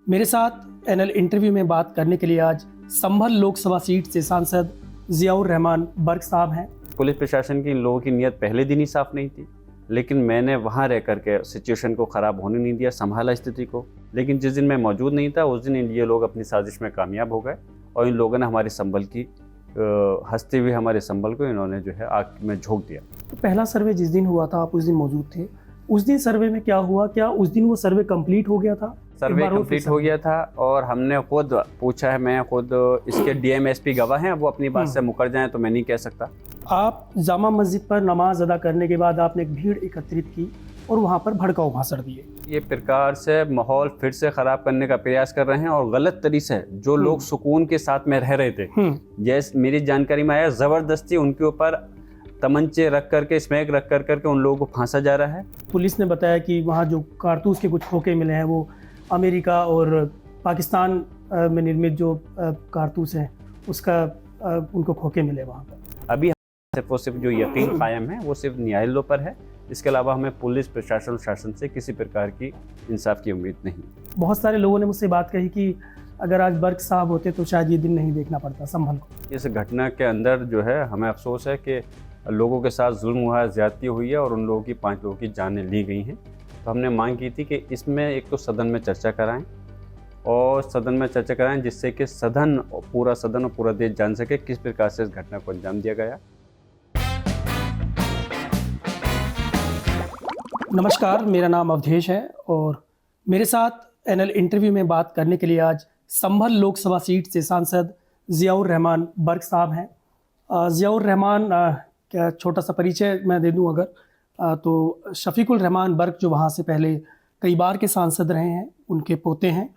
मेरे साथ NL interview में बात करने के लिए आज संभल लोकसभा सीट से सांसद जियाउर रहमान बर्क साहब हैं। पुलिस प्रशासन की इन लोगों की नीयत पहले दिन ही साफ नहीं थी, लेकिन मैंने वहाँ रह करके सिचुएशन को ख़राब होने नहीं दिया, संभाला स्थिति को। लेकिन जिस दिन मैं मौजूद नहीं था उस दिन ये लोग अपनी साजिश में कामयाब हो गए और इन लोगों ने हमारे संभल की हंसते हुए हमारे संभल को इन्होंने जो है आग में झोंक दिया। तो पहला सर्वे जिस दिन हुआ था आप उस दिन मौजूद थे, उस दिन सर्वे में क्या हुआ? क्या उस दिन वो सर्वे कंप्लीट हो गया था? सर्वे कंप्लीट हो गया था और हमने खुद पूछा है, मैं खुद इसके डीएमएसपी गवाह हैं, वो अपनी बात से मुकर जाएं तो मैं नहीं कह सकता। आप जामा मस्जिद पर नमाज अदा करने के बाद आपने एक भीड़ एकत्रित की और वहाँ पर भड़काऊ भाषण दिए। ये प्रकार से माहौल फिर से खराब करने का प्रयास कर रहे हैं और गलत तरीके से जो लोग सुकून के साथ में रह रहे थे, जैसे मेरी जानकारी में आया, जबरदस्ती उनके ऊपर तमंचे रख करके, स्मैक रख करके उन लोगों को फांसा जा रहा है। पुलिस ने बताया कि वहाँ जो कारतूस के कुछ खोखे मिले हैं वो अमेरिका और पाकिस्तान में निर्मित जो कारतूस हैं उसका उनको खोखे मिले वहाँ पर। अभी सिर्फ और सिर्फ जो यकीन कायम है वो सिर्फ न्यायालयों पर है। इसके अलावा हमें पुलिस प्रशासन शासन से किसी प्रकार की इंसाफ की उम्मीद नहीं। बहुत सारे लोगों ने मुझसे बात कही कि अगर आज बर्क साहब होते तो शायद ये दिन नहीं देखना पड़ता संभल को। इस घटना के अंदर जो है हमें अफसोस है कि लोगों के साथ जुल्म हुआ है, ज्यादती हुई है और उन लोगों की 5 लोगों की जानें ली गई हैं। तो हमने मांग की थी कि इसमें एक तो सदन में चर्चा कराएं जिससे कि पूरा सदन और पूरा देश जान सके किस प्रकार से इस घटना को अंजाम दिया गया। नमस्कार, मेरा नाम अवधेश है और मेरे साथ एनएल इंटरव्यू में बात करने के लिए आज संभल लोकसभा सीट से सांसद जियाउर रहमान बर्क साहब हैं। जियाउर रहमान क्या छोटा सा परिचय मैं दे दूं अगर, तो शफीकुल रहमान बर्क जो वहाँ से पहले कई बार के सांसद रहे हैं, उनके पोते हैं।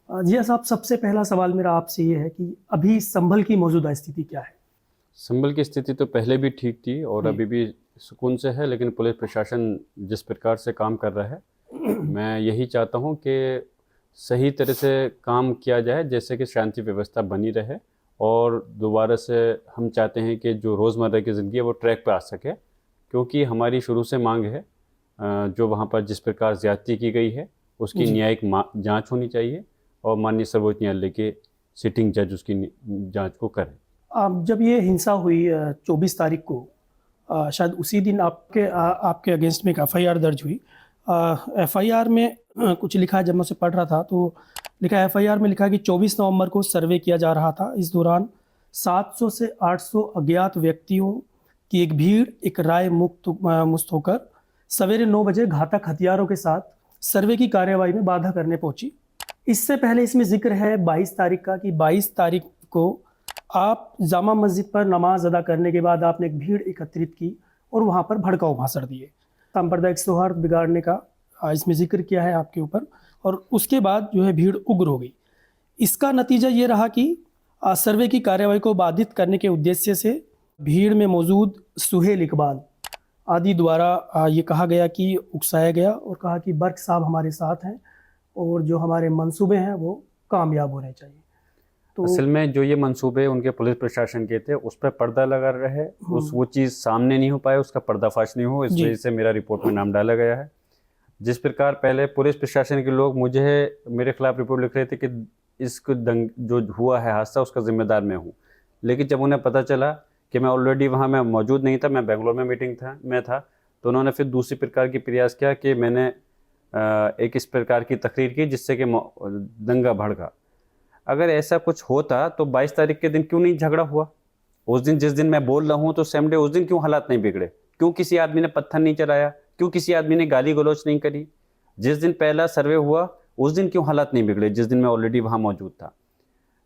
जिया साहब, सबसे पहला सवाल मेरा आपसे ये है कि अभी संभल की मौजूदा स्थिति क्या है? संभल की स्थिति तो पहले भी ठीक थी और अभी भी सुकून से है, लेकिन पुलिस प्रशासन जिस प्रकार से काम कर रहा है, मैं यही चाहता हूं कि सही तरह से काम किया जाए, जैसे कि शांति व्यवस्था बनी रहे और दोबारा से हम चाहते हैं कि जो रोज़मर्रा की ज़िंदगी है वो ट्रैक पे आ सके, क्योंकि हमारी शुरू से मांग है जो वहाँ पर जिस प्रकार ज़्यादती की गई है उसकी न्यायिक जाँच होनी चाहिए और माननीय सर्वोच्च न्यायालय के सिटिंग जज उसकी जाँच को करें। जब ये हिंसा हुई 24 तारीख को, शायद उसी दिन आपके अगेंस्ट में एक एफआईआर दर्ज हुई। एफआईआर में कुछ लिखा है, जब मैं उसे पढ़ रहा था तो लिखा है, एफआईआर में लिखा है कि 24 नवंबर को सर्वे किया जा रहा था। इस दौरान 700 से 800 अज्ञात व्यक्तियों की एक भीड़ एक राय मुक्त होकर सवेरे 9 बजे घातक हथियारों के साथ सर्वे की कार्यवाही में बाधा करने पहुंची। इससे पहले इसमें जिक्र है 22 तारीख का कि 22 तारीख को आप जामा मस्जिद पर नमाज अदा करने के बाद आपने एक भीड़ एकत्रित की और वहाँ पर भड़काऊ भाषण दिए, सांप्रदायिक सौहार्द बिगाड़ने का इसमें जिक्र किया है आपके ऊपर, और उसके बाद जो है भीड़ उग्र हो गई। इसका नतीजा ये रहा कि सर्वे की कार्यवाही को बाधित करने के उद्देश्य से भीड़ में मौजूद सुहेल इकबाल आदि द्वारा ये कहा गया कि उकसाया गया और कहा कि बर्क साहब हमारे साथ हैं और जो हमारे मंसूबे हैं वो कामयाब होने चाहिए। तो असल में जो ये मंसूबे उनके पुलिस प्रशासन के थे उस पर पर्दा लगा रहे, वो चीज़ सामने नहीं हो पाया, उसका पर्दाफाश नहीं हो, इस वजह से मेरा रिपोर्ट में नाम डाला गया है। जिस प्रकार पहले पुलिस प्रशासन के लोग मेरे खिलाफ रिपोर्ट लिख रहे थे कि इसको जो हुआ है हादसा उसका जिम्मेदार मैं हूँ, लेकिन जब उन्हें पता चला कि मैं ऑलरेडी वहाँ मैं मौजूद नहीं था, मैं बेंगलोर में मीटिंग में था, तो उन्होंने फिर दूसरी प्रकार की प्रयास किया कि मैंने एक इस प्रकार की तकरीर की जिससे कि दंगा भड़का। अगर ऐसा कुछ होता तो 22 तारीख के दिन क्यों नहीं झगड़ा हुआ? उस दिन जिस दिन मैं बोल रहा हूँ तो सेम डे उस दिन क्यों हालात नहीं बिगड़े? क्यों किसी आदमी ने पत्थर नहीं चलाया? क्यों किसी आदमी ने गाली गलौज नहीं करी? जिस दिन पहला सर्वे हुआ उस दिन क्यों हालात नहीं बिगड़े, जिस दिन मैं ऑलरेडी वहाँ मौजूद था?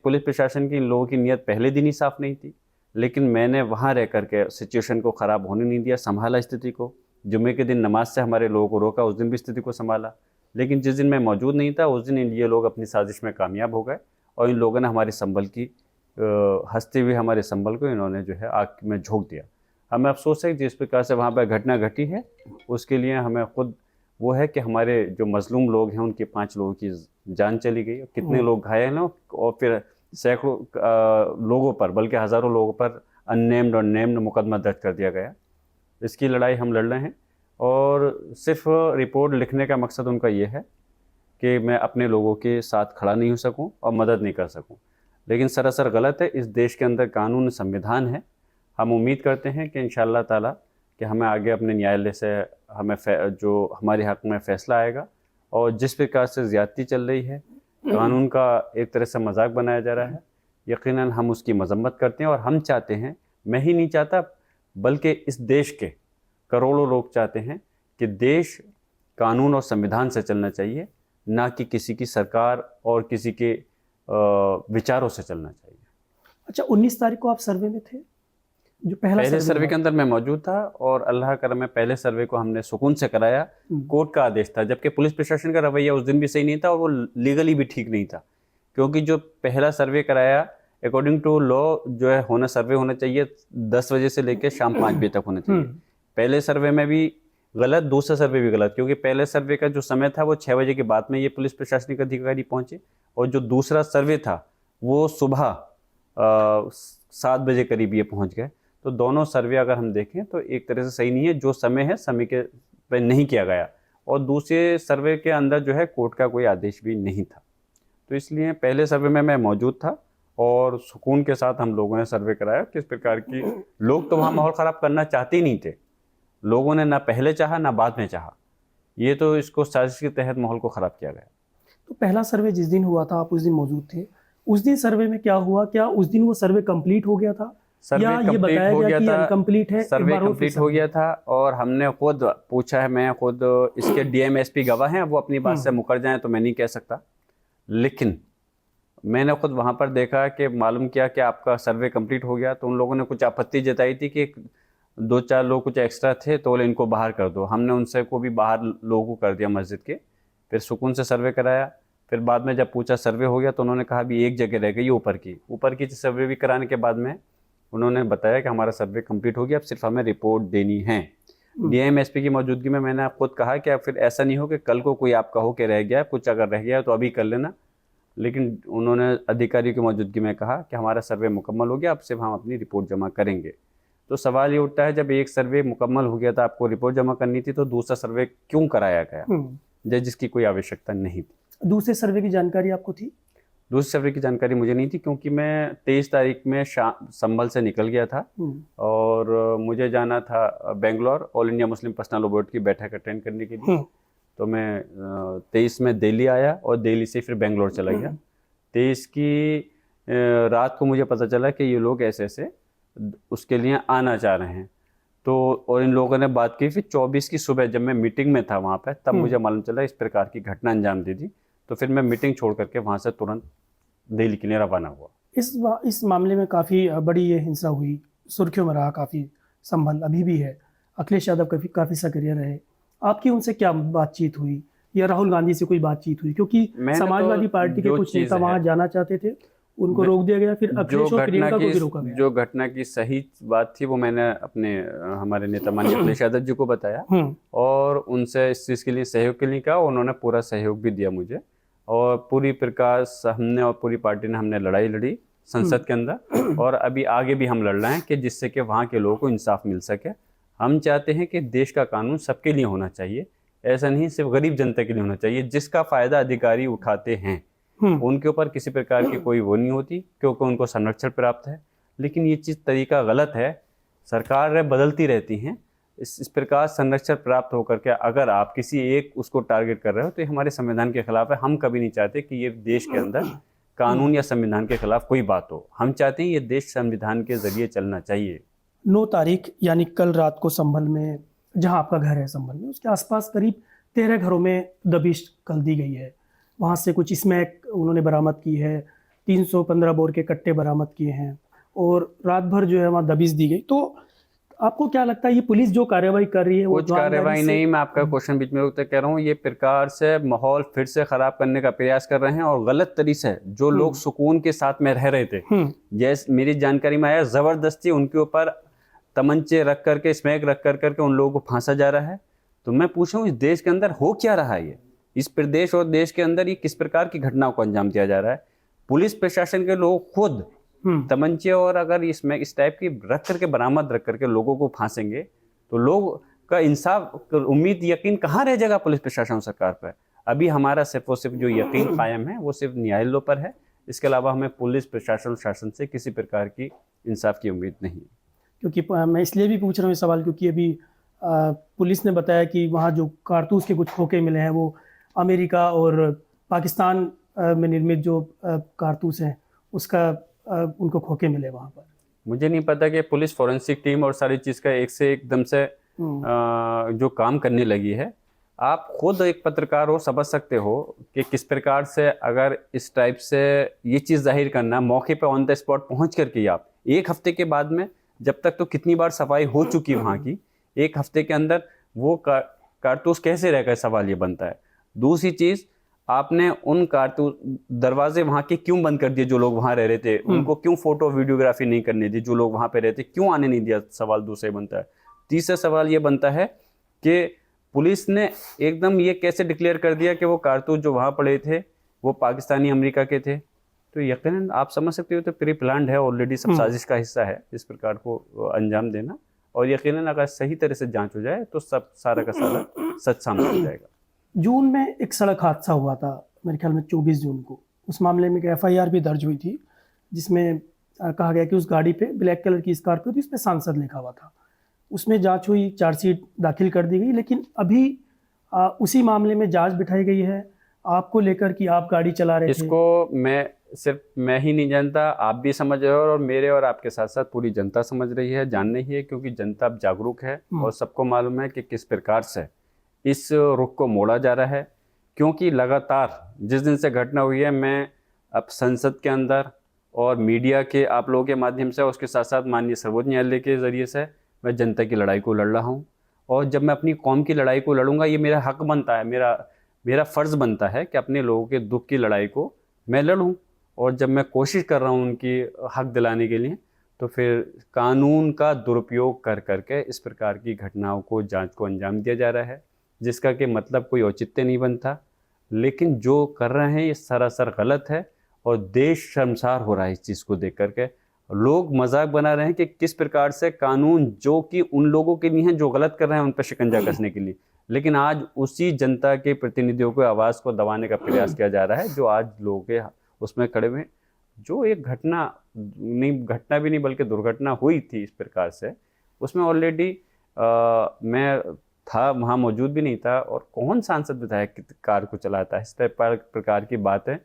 पुलिस प्रशासन की इन लोगों की नीयत पहले दिन ही साफ नहीं थी, लेकिन मैंने वहाँ रह करके सिचुएशन को ख़राब होने नहीं दिया, संभाला स्थिति को। जुम्मे के दिन नमाज से हमारे लोगों को रोका, उस दिन भी स्थिति को संभाला। लेकिन जिस दिन मैं मौजूद नहीं था उस दिन ये लोग अपनी साजिश में कामयाब हो गए और इन लोगों ने हमारे संभल की हंसते हुए हमारे संभल को इन्होंने जो है आग में झोंक दिया। हमें अफसोस है कि जिस प्रकार से वहाँ पर घटना घटी है उसके लिए हमें खुद वो है कि हमारे जो मजलूम लोग हैं उनके 5 लोगों की जान चली गई, कितने लोग घायल हैं और फिर सैकड़ों लोगों पर, बल्कि हज़ारों लोगों पर अननेम्ड और नेम्ड मुकदमा दर्ज कर दिया गया। इसकी लड़ाई हम लड़ रहे हैं और सिर्फ रिपोर्ट लिखने का मकसद उनका ये है कि मैं अपने लोगों के साथ खड़ा नहीं हो सकूं और मदद नहीं कर सकूं, लेकिन सरासर गलत है। इस देश के अंदर कानून संविधान है। हम उम्मीद करते हैं कि इंशाअल्लाह ताला कि हमें आगे अपने न्यायालय से हमें जो हमारे हक़ में फ़ैसला आएगा। और जिस प्रकार से ज़्यादती चल रही है, कानून का एक तरह से मजाक बनाया जा रहा है, यकीनन हम उसकी मजम्मत करते हैं। और हम चाहते हैं, मैं ही नहीं चाहता बल्कि इस देश के करोड़ों लोग चाहते हैं कि देश कानून और संविधान से चलना चाहिए, ना कि किसी की सरकार और किसी के विचारों से चलना चाहिए। अच्छा, 19 तारीख को आप सर्वे में थे, जो पहले सर्वे के अंदर मैं मौजूद था और अल्लाह करम में पहले सर्वे को हमने सुकून से कराया। कोर्ट का आदेश था, जबकि पुलिस प्रशासन का रवैया उस दिन भी सही नहीं था और वो लीगली भी ठीक नहीं था, क्योंकि जो पहला सर्वे कराया अकॉर्डिंग टू लॉ जो है सर्वे होना चाहिए 10 बजे से लेकर शाम 5 बजे तक होना चाहिए। पहले सर्वे में भी गलत, दूसरा सर्वे भी गलत, क्योंकि पहले सर्वे का जो समय था वो 6 बजे के बाद में ये पुलिस प्रशासनिक अधिकारी पहुंचे, और जो दूसरा सर्वे था वो सुबह 7 बजे करीब ये पहुंच गए। तो दोनों सर्वे अगर हम देखें तो एक तरह से सही नहीं है। जो समय है समय के पे नहीं किया गया, और दूसरे सर्वे के अंदर जो है कोर्ट का कोई आदेश भी नहीं था। तो इसलिए पहले सर्वे में मैं मौजूद था और सुकून के साथ हम लोगों ने सर्वे कराया। किस प्रकार की लोग तो वहाँ माहौल ख़राब करना चाहते ही नहीं थे, लोगों ने ना पहले चाहा ना बाद में चाहा, ये तो इसको साजिश के तहत माहौल को ख़राब किया गया। तो पहला सर्वे जिस दिन हुआ था, आप उस दिन मौजूद थे, उस दिन सर्वे में क्या हुआ? क्या उस दिन वो सर्वे कंप्लीट हो गया था या ये बताया गया कि अनकम्प्लीट है? सर्वे कंप्लीट हो गया था और हमने खुद पूछा है, मैं खुद इसके डीएमएसपी गवाह हैं, वो अपनी बात से मुकर जाएं तो मैं नहीं कह सकता, लेकिन मैंने खुद वहाँ पर देखा कि मालूम किया कि आपका सर्वे कंप्लीट हो गया। तो उन लोगों ने कुछ आपत्ति जताई थी कि 2-4 लोग कुछ एक्स्ट्रा थे तो बोले इनको बाहर कर दो। हमने उनसे को भी बाहर लोगों को कर दिया मस्जिद के, फिर सुकून से सर्वे कराया। फिर बाद में जब पूछा सर्वे हो गया तो उन्होंने कहा भी एक जगह रह गई ऊपर की सर्वे भी कराने के बाद में उन्होंने बताया कि हमारा सर्वे कंप्लीट हो गया, अब सिर्फ हमें रिपोर्ट देनी है। डीएमएसपी की मौजूदगी में मैंने खुद कहा कि अब फिर ऐसा नहीं हो कि कल को कोई आपका हो के रह गया, कुछ अगर रह गया तो अभी कर लेना, लेकिन उन्होंने अधिकारियों की मौजूदगी में कहा कि हमारा सर्वे मुकम्मल हो गया, अब सिर्फ हम अपनी रिपोर्ट जमा करेंगे। तो सवाल ये उठता है, जब एक सर्वे मुकम्मल हो गया था, आपको रिपोर्ट जमा करनी थी, तो दूसरा सर्वे क्यों कराया गया जिसकी कोई आवश्यकता नहीं थी? दूसरे सर्वे की जानकारी आपको थी? दूसरे सर्वे की जानकारी मुझे नहीं थी, क्योंकि मैं 23 तारीख में संभल से निकल गया था और मुझे जाना था Bangalore all India Muslim personal law board की बैठक अटेंड करने के लिए। तो मैं 23 में दिल्ली आया और दिल्ली से फिर बेंगलोर चला गया। 23 की रात को मुझे पता चला कि ये लोग ऐसे ऐसे उसके लिए आना चाह रहे हैं। तो और इन लोगों ने बात की। फिर 24 की सुबह जब मैं मीटिंग में था वहाँ पे, तब मुझे मालूम चला इस प्रकार की घटना अंजाम दी थी। तो फिर मैं मीटिंग छोड़ करके वहाँ से तुरंत दिल्ली के लिए रवाना हुआ। इस मामले में काफ़ी बड़ी ये हिंसा हुई, सुर्खियों में रहा काफ़ी संभल, अभी भी है। अखिलेश यादव काफ़ी सक्रिय रहे। आपकी उनसे क्या बातचीत हुई या राहुल गांधी से कोई बातचीत हुई? क्योंकि समाजवादी पार्टी के कुछ नेता वहाँ जाना चाहते थे, उनको रोक दिया गया, फिर अखिलेश और प्रियंका को भी रोका गया। जो घटना की सही बात थी वो मैंने अपने हमारे नेता माननीय अखिलेश यादव जी को बताया और उनसे इस चीज़ के लिए सहयोग के लिए कहा। उन्होंने पूरा सहयोग भी दिया मुझे और पूरी प्रकार हमने और पूरी पार्टी ने हमने लड़ाई लड़ी संसद के अंदर, और अभी आगे भी हम लड़ रहे हैं कि जिससे कि वहाँ के लोगों को इंसाफ मिल सके। हम चाहते हैं कि देश का कानून सबके लिए होना चाहिए, ऐसा नहीं सिर्फ गरीब जनता के लिए होना चाहिए। जिसका फ़ायदा अधिकारी उठाते हैं उनके ऊपर किसी प्रकार की कोई वो नहीं होती, क्योंकि उनको संरक्षण प्राप्त है। लेकिन ये चीज़ तरीका गलत है। सरकार बदलती रहती हैं, इस प्रकार संरक्षण प्राप्त होकर के अगर आप किसी एक उसको टारगेट कर रहे हो तो ये हमारे संविधान के खिलाफ है। हम कभी नहीं चाहते कि ये देश के अंदर कानून या संविधान के खिलाफ कोई बात हो। हम चाहते हैं ये देश संविधान के जरिए चलना चाहिए। 9 तारीख यानी कल रात को संभल में, जहां आपका घर है संभल में, उसके आसपास करीब 13 घरों में दबिश कर दी गई है। वहाँ से कुछ स्मैक उन्होंने बरामद की है, 315 बोर के कट्टे बरामद किए हैं और रात भर जो है वहाँ दबिश दी गई। तो आपको क्या लगता है ये पुलिस जो कार्रवाई कर रही है वो कुछ कार्रवाई नहीं? मैं आपका क्वेश्चन बीच में रोकते कह रहा हूँ, ये प्रकार से माहौल फिर से खराब करने का प्रयास कर रहे हैं और गलत तरीके से जो लोग सुकून के साथ में रह रहे थे, जैसे मेरी जानकारी में आया, जबरदस्ती उनके ऊपर तमंचे रख करके, स्मैक रख करके उन लोगों को फांसा जा रहा है। तो मैं पूछ रहा हूँ इस देश के अंदर हो क्या रहा है? ये इस प्रदेश और देश के अंदर ये किस प्रकार की घटनाओं को अंजाम दिया जा रहा है? पुलिस प्रशासन के लोग खुद तमंचे और अगर इसमें इस टाइप की रख करके बरामद रख करके लोगों को फांसेंगे तो लोग का इंसाफ उम्मीद यकीन कहाँ रह जाएगा पुलिस प्रशासन सरकार पर? अभी हमारा सिर्फ और सिर्फ जो यकीन कायम है वो सिर्फ न्यायालयों पर है। इसके अलावा हमें पुलिस प्रशासन शासन से किसी प्रकार की इंसाफ की उम्मीद नहीं है। क्योंकि मैं इसलिए भी पूछ रहा हूँ ये सवाल क्योंकि अभी पुलिस ने बताया कि वहाँ जो कारतूस के कुछ खोखे मिले हैं वो अमेरिका और पाकिस्तान में निर्मित जो कारतूस हैं उसका उनको खोखे मिले वहाँ पर। मुझे नहीं पता कि पुलिस फॉरेंसिक टीम और सारी चीज़ का एक से एकदम से जो काम करने लगी है। आप खुद एक पत्रकार हो, समझ सकते हो कि किस प्रकार से अगर इस टाइप से ये चीज़ जाहिर करना मौके पे ऑन द स्पॉट पहुंच करके आप एक हफ्ते के बाद में, जब तक तो कितनी बार सफाई हो चुकी वहाँ की, एक हफ्ते के अंदर वो कारतूस कैसे रह गए, सवाल ये बनता है। दूसरी चीज़, आपने उन कारतूस दरवाजे वहाँ के क्यों बंद कर दिए? जो लोग वहाँ रह रहे थे उनको क्यों फोटो वीडियोग्राफी नहीं करने दी? जो लोग वहाँ पे रहते क्यों आने नहीं दिया? सवाल दूसरे बनता है। तीसरा सवाल ये बनता है कि पुलिस ने एकदम ये कैसे डिक्लेयर कर दिया कि वो कारतूस जो वहाँ पड़े थे वो पाकिस्तानी अमेरिका के थे? तो यकीनन आप समझ सकते हो तो प्री प्लान्ड है, ऑलरेडी सब साजिश का हिस्सा है इस प्रकार को अंजाम देना। और यकीनन अगर सही तरह से जांच हो जाए तो सब सारा का सारा सच सामने आ जाएगा। जून में एक सड़क हादसा हुआ था मेरे ख्याल में 24 जून को। उस मामले में एक FIR भी दर्ज हुई थी जिसमें कहा गया कि उस गाड़ी पे ब्लैक कलर की स्कॉर्पियो थी, उस पर सांसद लिखा हुआ था। उसमें जांच हुई, चार्जशीट दाखिल कर दी गई, लेकिन अभी उसी मामले में जांच बिठाई गई है आपको लेकर कि आप गाड़ी चला रहे थे। इसको सिर्फ मैं ही नहीं जानता, आप भी समझ रहे हो और मेरे और आपके साथ साथ पूरी जनता समझ रही है, जान रही है, क्योंकि जनता अब जागरूक है और सबको मालूम है कि किस प्रकार से इस रुख को मोड़ा जा रहा है। क्योंकि लगातार जिस दिन से घटना हुई है, मैं अब संसद के अंदर और मीडिया के आप लोगों के माध्यम से, उसके साथ साथ माननीय सर्वोच्च न्यायालय के ज़रिए से मैं जनता की लड़ाई को लड़ रहा हूँ। और जब मैं अपनी कौम की लड़ाई को लड़ूंगा, ये मेरा हक बनता है, मेरा फ़र्ज़ बनता है कि अपने लोगों के दुख की लड़ाई को मैं लड़ूँ। और जब मैं कोशिश कर रहा हूँ उनकी हक दिलाने के लिए, तो फिर कानून का दुरुपयोग कर करके इस प्रकार की घटनाओं को, जांच को अंजाम दिया जा रहा है, जिसका कि मतलब कोई औचित्य नहीं बनता। लेकिन जो कर रहे हैं ये सरासर गलत है और देश शर्मसार हो रहा है इस चीज़ को देख करके। लोग मजाक बना रहे हैं कि किस प्रकार से कानून जो कि उन लोगों के लिए हैं जो गलत कर रहे हैं उन पर शिकंजा कसने के लिए, लेकिन आज उसी जनता के प्रतिनिधियों को आवाज़ को दबाने का प्रयास किया जा रहा है जो आज लोगों के उसमें खड़े हुए। जो एक घटना भी नहीं बल्कि दुर्घटना हुई थी इस प्रकार से, उसमें ऑलरेडी मैं था, वहाँ मौजूद भी नहीं था, और कौन सांसद विधायक कार को चलाता है? इस प्रकार की बात है।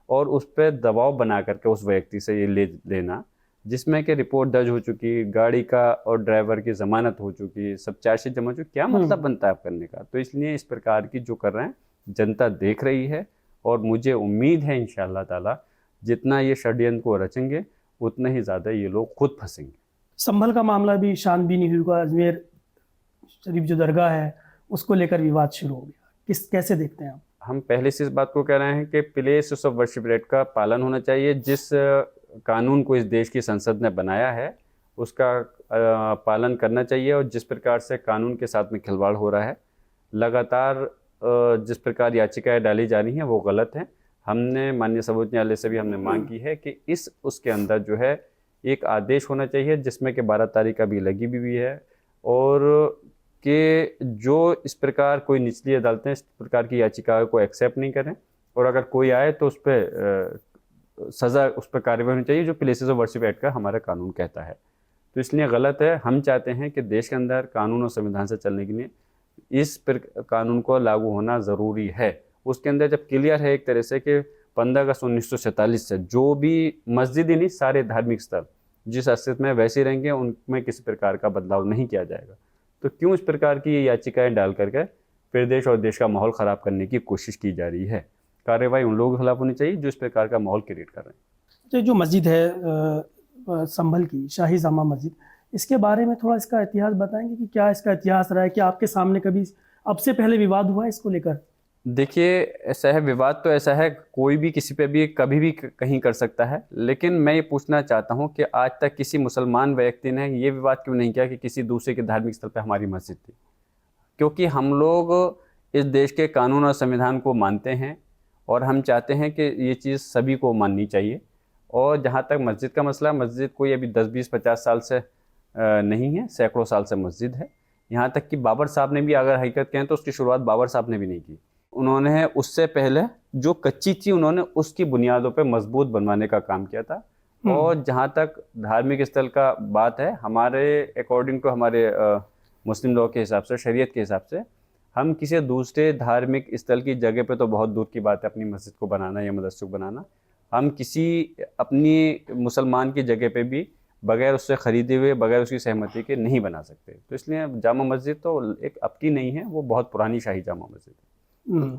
और उस पर दबाव बना करके उस व्यक्ति से ये लेना, जिसमें कि रिपोर्ट दर्ज हो चुकी, गाड़ी का और ड्राइवर की जमानत हो चुकी, सब चार्जशीट जमा हो चुकी, क्या मतलब बनता है आप करने का? तो इसलिए इस प्रकार की जो कर रहे हैं जनता देख रही है और मुझे उम्मीद है इंशाअल्लाह ताला जितना ये षड्यंत्र को रचेंगे उतना ही ज़्यादा ये लोग खुद फंसेंगे। संभल का मामला भी शांत भी नहीं हुआ, अजमेर शरीफ जो दरगाह है उसको लेकर विवाद शुरू हो गया, कैसे देखते हैं आप? हम पहले से इस बात को कह रहे हैं कि प्लेस ऑफ वर्शिप एक्ट का पालन होना चाहिए। जिस कानून को इस देश की संसद ने बनाया है उसका पालन करना चाहिए। और जिस प्रकार से कानून के साथ में खिलवाड़ हो रहा है, लगातार जिस प्रकार याचिकाएं डाली जा रही हैं वो गलत हैं। हमने माननीय सर्वोच्च न्यायालय से भी हमने मांग की है कि उसके अंदर जो है एक आदेश होना चाहिए जिसमें कि 12 तारीख अभी लगी भी है, और कि जो इस प्रकार कोई निचली अदालतें इस प्रकार की याचिकाओं को एक्सेप्ट नहीं करें, और अगर कोई आए तो उस पर सज़ा, उस पर कार्रवाई होनी चाहिए जो प्लेसेस ऑफ वर्शिप एक्ट का हमारा कानून कहता है। तो इसलिए गलत है। हम चाहते हैं कि देश के अंदर कानून और संविधान से चलने के लिए इस कानून को लागू होना ज़रूरी है। उसके अंदर जब क्लियर है एक तरह से कि 15 अगस्त 1947 से जो भी मस्जिद ही नहीं, सारे धार्मिक स्थल जिस अस्तित्व में वैसे रहेंगे, उनमें किसी प्रकार का बदलाव नहीं किया जाएगा, तो क्यों इस प्रकार की ये याचिकाएं डाल करके प्रदेश और देश का माहौल ख़राब करने की कोशिश की जा रही है? कार्रवाई उन लोगों के खिलाफ होनी चाहिए जो इस प्रकार का माहौल क्रिएट कर रहे हैं। तो जो मस्जिद है संभल की शाही जामा मस्जिद, इसके बारे में थोड़ा इसका इतिहास बताएंगे कि क्या इसका इतिहास रहा है? क्या आपके सामने कभी अब से पहले विवाद हुआ है इसको लेकर? देखिए, ऐसा है, विवाद तो ऐसा है कोई भी किसी पे भी कभी भी कहीं कर सकता है, लेकिन मैं ये पूछना चाहता हूँ कि आज तक किसी मुसलमान व्यक्ति ने ये विवाद क्यों नहीं किया कि किसी दूसरे के धार्मिक स्थल पे हमारी मस्जिद थी? क्योंकि हम लोग इस देश के कानून और संविधान को मानते हैं और हम चाहते हैं कि ये चीज़ सभी को माननी चाहिए। और जहाँ तक मस्जिद का मसला, मस्जिद कोई अभी 10, 20, 50 साल से नहीं है, सैकड़ों साल से मस्जिद है। यहाँ तक कि बाबर साहब ने भी, अगर हकीकत कहें तो उसकी शुरुआत बाबर साहब ने भी नहीं की। उन्होंने उससे पहले जो कच्ची थी उन्होंने उसकी बुनियादों पे मजबूत बनवाने का काम किया था। और जहाँ तक धार्मिक स्थल का बात है, हमारे अकॉर्डिंग टू हमारे मुस्लिम लॉ के हिसाब से, शरीयत के हिसाब से, हम किसी दूसरे धार्मिक स्थल की जगह पे तो बहुत दूर की बात है अपनी मस्जिद को बनाना या मदरसे को बनाना, हम किसी अपनी मुसलमान की जगह पे भी बगैर उससे ख़रीदे हुए, बगैर उसकी सहमति के नहीं बना सकते। तो इसलिए जामा मस्जिद तो एक अब की नहीं है, वो बहुत पुरानी शाही जामा मस्जिद है।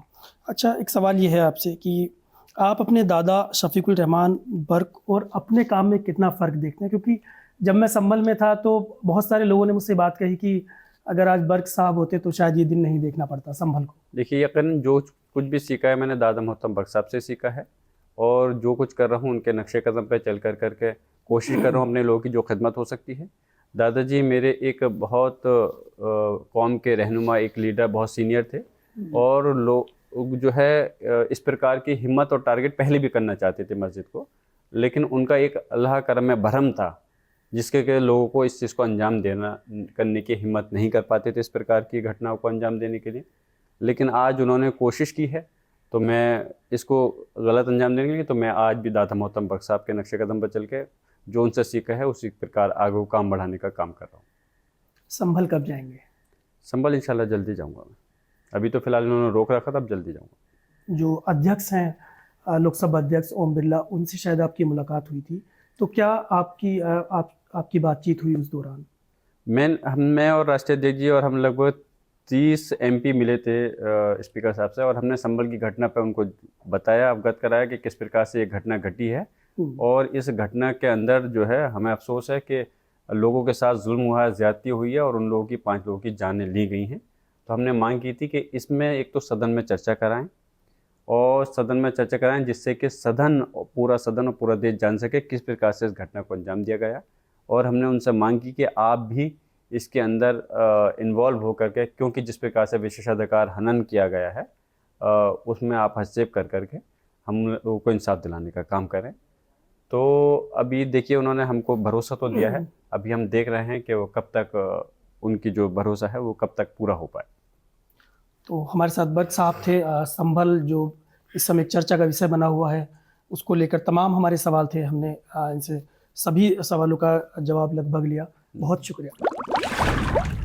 अच्छा, एक सवाल ये है आपसे कि आप अपने दादा शफीकुल रहमान बर्क और अपने काम में कितना फ़र्क देखते हैं? क्योंकि जब मैं संभल में था तो बहुत सारे लोगों ने मुझसे बात कही कि अगर आज बर्क साहब होते तो शायद ये दिन नहीं देखना पड़ता संभल को। देखिए, यकीनन जो कुछ भी सीखा है मैंने दादा मोहतरम बर्क साहब से सीखा है, और जो कुछ कर रहा हूँ उनके नक्शे कदम पे चल करके कोशिश कर रहा हूँ अपने लोगों की जो खिदमत हो सकती है। दादाजी मेरे एक बहुत कौम के रहनुमा, एक लीडर, बहुत सीनियर थे, और लोग जो है इस प्रकार की हिम्मत और टारगेट पहले भी करना चाहते थे मस्जिद को, लेकिन उनका एक अल्लाह करम में भरम था जिसके लोगों को इस चीज़ को अंजाम देना करने की हिम्मत नहीं कर पाते थे इस प्रकार की घटनाओं को अंजाम देने के लिए। लेकिन आज उन्होंने कोशिश की है, तो मैं इसको गलत अंजाम देने के लिए, तो मैं आज भी दादा मोहतरम बर्क साहब के नक्शे कदम पर चल के जो उनसे सीखा है उसी प्रकार आगे काम बढ़ाने का काम कर रहा हूँ। संभल कब जाएंगे? संभल इंशाल्लाह जल्दी जाऊँगा मैं। अभी तो फिलहाल इन्होंने रोक रखा था, अब जल्दी जाऊँगा। जो अध्यक्ष हैं लोकसभा अध्यक्ष ओम बिरला, उनसे शायद आपकी मुलाकात हुई थी, तो क्या आपकी बातचीत हुई उस दौरान? मैं और राष्ट्रीय अध्यक्ष जी और हम लगभग 30 MP मिले थे स्पीकर साहब से, और हमने संभल की घटना पर उनको बताया, अवगत कराया कि किस प्रकार से ये घटना घटी है, और इस घटना के अंदर जो है हमें अफसोस है कि लोगों के साथ जुल्म हुआ है, ज़्यादती हुई है, और उन लोगों की 5 लोगों की जानें ली गई हैं। तो हमने मांग की थी कि इसमें एक तो सदन में चर्चा कराएं, और सदन में चर्चा कराएं जिससे कि पूरा सदन और पूरा देश जान सके किस प्रकार से इस घटना को अंजाम दिया गया। और हमने उनसे मांग की कि आप भी इसके अंदर इन्वॉल्व होकर के, क्योंकि जिस प्रकार से विशेषाधिकार हनन किया गया है उसमें आप हस्तक्षेप कर करके हम लोगों को इंसाफ दिलाने का काम करें। तो अभी देखिए, उन्होंने हमको भरोसा तो दिया है, अभी हम देख रहे हैं कि वो कब तक उनकी जो भरोसा है वो कब तक पूरा हो पाए। तो हमारे साथ बर्क साहब थे। संभल जो इस समय चर्चा का विषय बना हुआ है, उसको लेकर तमाम हमारे सवाल थे, हमने इनसे सभी सवालों का जवाब लगभग लिया। बहुत शुक्रिया।